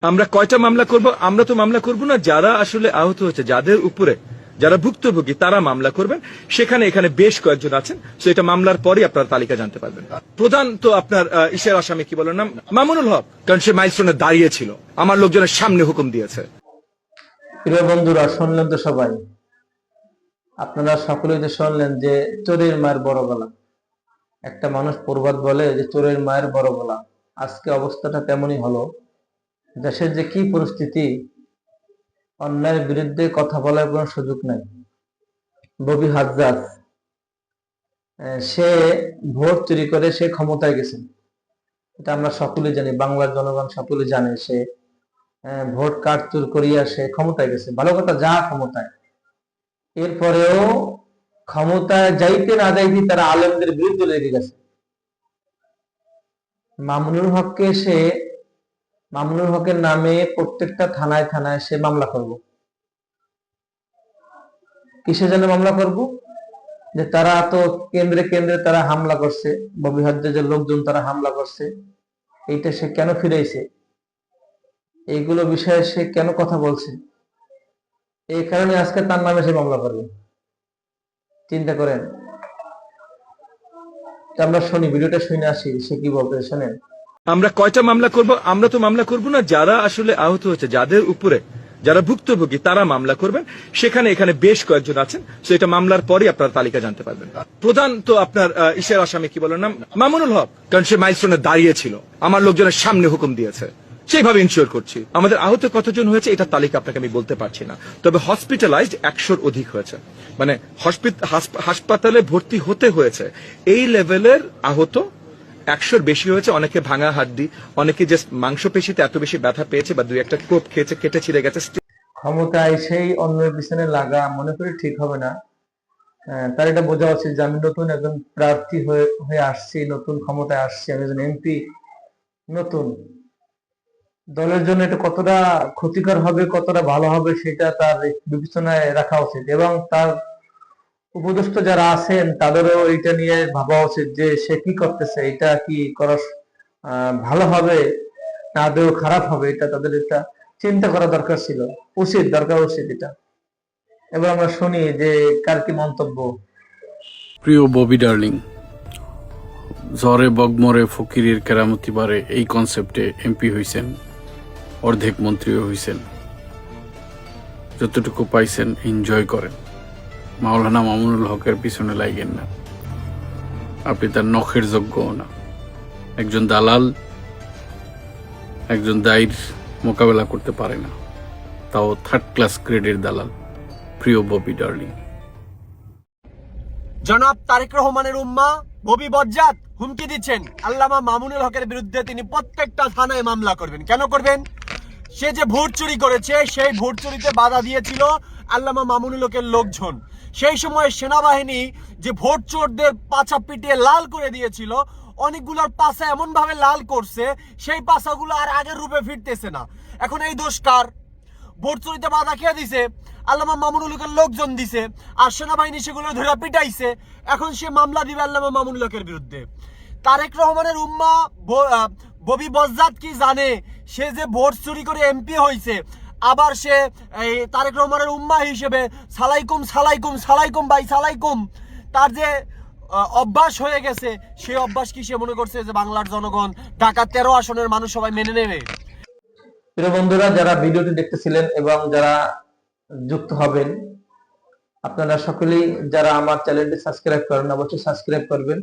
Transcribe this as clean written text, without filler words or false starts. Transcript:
আমরা কয়টা মামলা করব? আমরা তো মামলা করব না, যারা আসলে আহত হয়েছে, যাদের উপরে যারা ভুক্তভোগী তারা মামলা করবেন। এখানে বেশ কয়েকজন আছেন, তো এটা মামলার পরে আপনারা তালিকা জানতে পারবেন। প্রধান তো আপনার ইসের আসামি কি বলেন নাম, মামুনুল হক, কারণ সে মাইলস্টোনে দাঁড়িয়ে ছিল, আমার লোকজনের সামনে হুকুম দিয়েছে। প্রিয় বন্ধুরা, শুনলেন তো সবাই, আপনারা সকলেই তো শুনলেন যে চোরের মায়ের বড় গলা। একটা মানুষ প্রবাদ বলে যে চোরের মায়ের বড় গলা। আজকে অবস্থাটা তেমনই হলো। দেশের যে কি পরিস্থিতি, অন্যায়ের বিরুদ্ধে কথা বলার কোনো সুযোগ নাই। ববি হাজ্জাজ সে ভোট চুরি করে সে ক্ষমতায় গেছে, এটা আমরা সকলেই জানি, বাংলার জনগণ সকলে জানে। সে ভোট কার্ড চুরি করিয়া সে ক্ষমতায় গেছে, ভালো কথা, যা ক্ষমতায়। এরপরেও ক্ষমতায় যাইতে না যাইতে তারা আলেমদের বিরুদ্ধে লেগে গেছে। মামুনুল হকের নামে প্রত্যেকটা থানায় থানায় সে মামলা করব। কিসের জন্য মামলা করব? যে তারা তো কেন্দ্রে কেন্দ্রে তারা হামলা করছে, ববি হাজ্জাজের লোকজন তারা হামলা করছে, এইটা সে কেন ফিরাইছে, এইগুলো বিষয়ে সে কেন কথা বলছে, এই কারণে আজকে তার নামে সে মামলা করবে। চিন্তা করেন। আমরা শুনি, ভিডিওটা শুনে আসি সে কি বলতে, শোনেন। আমরা কয়টা মামলা করব? আমরা তো মামলা করব না, যারা আসলে আহত হয়েছে, যাদের উপরে যারা ভুক্তভোগী তারা মামলা করবেন। এখানে বেশ কয়েকজন আছেন, তো এটা মামলার পরে আপনারা তালিকা জানতে পারবেন। প্রধান তো আপনার ইসের আসামি কি বলেন নাম, মামুনুল হক, কারণ সে মাইলস্টোনে দাঁড়িয়ে ছিল, আমার লোকজনের সামনে হুকুম দিয়েছে। সেইভাবে ইনশিওর করছি। আমাদের আহত কতজন হয়েছে এটা তালিকা আপনাকে আমি বলতে পারছি না, তবে হসপিটালাইজড 100-র অধিক হয়েছে, মানে হাসপাতালে ভর্তি হতে হয়েছে। এই লেভেলের আহত 100-র বেশি হয়েছে। অনেকে ভাঙা হাড্ডি, অনেকে জাস্ট মাংসপেশিতে এত বেশি ব্যথা পেয়েছে বা দুই একটা কোপ খেয়েছে, কেটে ছিঁড়ে গেছে। ক্ষমতায় সেই অন্যের পিছনে লাগা মনে করি ঠিক হবে না। তার এটা বোঝা উচিত যে আমি নতুন একজন প্রার্থী হয়ে আসছি, নতুন ক্ষমতায় আসছি, আমি একজন এমপি, নতুন দলের জন্য এটা কতটা ক্ষতিকর হবে কতটা ভালো হবে সেটা তার বিবেচনায় রাখা উচিত, এবং তার উপদেষ্টা যারা আছেন তাদেরও এটা নিয়ে ভাবা উচিত যে সে কি করতেছে, এটা কি করা ভালো হবে না আদৌ খারাপ হবে, এটা তাদের একটা চিন্তা করা দরকার ছিল, দরকার উচিত এটা। এবার আমরা শুনি যে কার কি মন্তব্য। প্রিয় ববি ডার্লিং, ঝড়ে বগমরে ফকিরের কেরামতি বারে এই কনসেপ্টে এমপি হইছেন, অর্ধেক মন্ত্রীও হইছেন। যতটুকু পাইছেন এনজয় করেন, মাওলানা মামুনুল হকের পিছনে লাগেন না। আপনি তার নখের যোগ্যও না। একজন দালাল একজন দায়ীর মোকাবেলা করতে পারে না, তাও 3rd ক্লাস গ্রেডের দালাল। প্রিয় ববি ডার্লিং, জনাব তারেক রহমানের উম্মা ববি বজ্জাত হুমকি দিচ্ছেন আল্লামা মামুনুল হকের বিরুদ্ধে তিনি প্রত্যেকটা থানায় মামলা করবেন। কেন করবেন? সে যে ভোট চুরি করেছে, সেই ভোট চুরিতে বাধা দিয়েছিল আল্লামা মামুনুল হকের লোকজন। সেই সময় সেনাবাহিনী যে ভোট চোরদের পাছা পিটিয়ে লাল করে দিয়েছিল, অনেকগুলোর পাছা এমন ভাবে লাল করছে সেই পাছাগুলো আর আগের রূপে ফিরতেছে না। এখন এই দোষ কার? ভোট চুরিতে বাধা খেয়ে দিছে আল্লামা মামুনুল হকের লোকজন দিছে, আর সেনাবাহিনী সেগুলো ধরে পিটাইছে। এখন সে মামলা দিবে আল্লামা মামুনুল হকের বিরুদ্ধে। তারেক রহমানের উম্মা ববি বজ্জাত কি জানে সে যে ভোট চুরি করে এমপি হয়েছে, আবার সে তারেক রহমানের উম্মা হিসেবে সালাইকুম সালাইকুম সালাইকুম ভাই সালাইকুম, তার যে অভ্যাস হয়ে গেছে, সেই অভ্যাস কি সে মনে করছে যে বাংলার জনগণ, ঢাকা 13 আসনের মানুষ সবাই মেনে নেবে? প্রিয় বন্ধুরা, যারা ভিডিওটি দেখতেছিলেন এবং যারা যুক্ত হবেন, আপনারা সকলেই যারা আমার চ্যানেলটি সাবস্ক্রাইব করেন অবশ্যই সাবস্ক্রাইব করবেন।